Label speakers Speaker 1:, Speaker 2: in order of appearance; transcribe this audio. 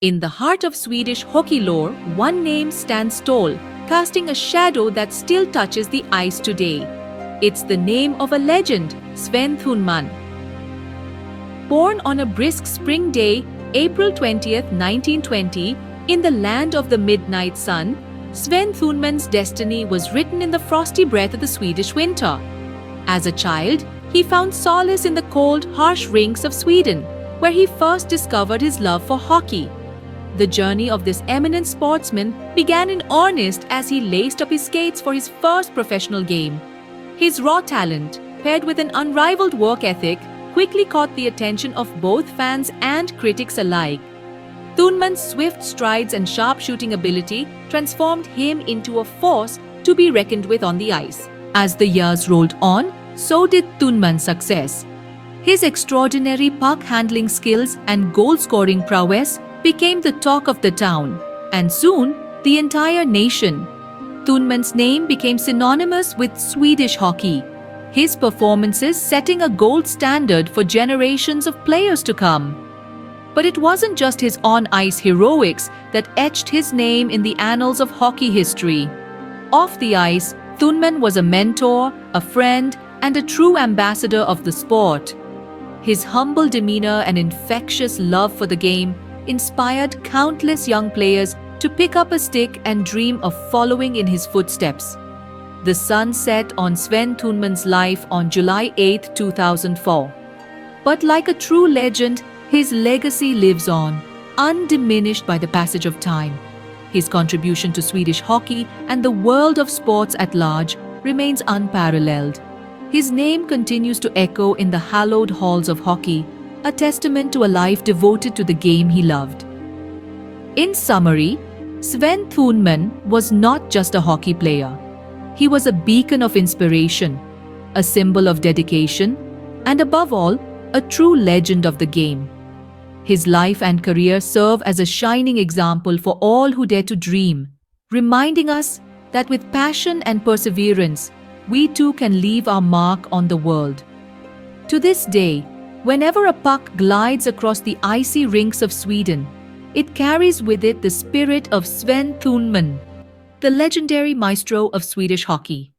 Speaker 1: In the heart of Swedish hockey lore, one name stands tall, casting a shadow that still touches the ice today. It's the name of a legend, Sven Thunman. Born on a brisk spring day, April 20th, 1920, in the land of the midnight sun, Sven Thunman's destiny was written in the frosty breath of the Swedish winter. As a child, he found solace in the cold, harsh rinks of Sweden, where he first discovered his love for hockey. The journey of this eminent sportsman began in earnest as he laced up his skates for his first professional game. His raw talent, paired with an unrivaled work ethic, quickly caught the attention of both fans and critics alike. Thunman's swift strides and sharp shooting ability transformed him into a force to be reckoned with on the ice. As the years rolled on, so did Thunman's success. His extraordinary puck-handling skills and goal-scoring prowess became the talk of the town, and soon the entire nation. Thunman's name became synonymous with Swedish hockey, his performances setting a gold standard for generations of players to come. But it wasn't just his on-ice heroics that etched his name in the annals of hockey history. Off the ice, Thunman was a mentor, a friend, and a true ambassador of the sport. His humble demeanor and infectious love for the game inspired countless young players to pick up a stick and dream of following in his footsteps. The sun set on Sven Thunman's life on July 8, 2004. But like a true legend, his legacy lives on, undiminished by the passage of time. His contribution to Swedish hockey and the world of sports at large remains unparalleled. His name continues to echo in the hallowed halls of hockey, a testament to a life devoted to the game he loved. In summary, Sven Thunman was not just a hockey player. He was a beacon of inspiration, a symbol of dedication, and above all, a true legend of the game. His life and career serve as a shining example for all who dare to dream, reminding us that with passion and perseverance, we too can leave our mark on the world. To this day, whenever a puck glides across the icy rinks of Sweden, it carries with it the spirit of Sven Thunman, the legendary maestro of Swedish hockey.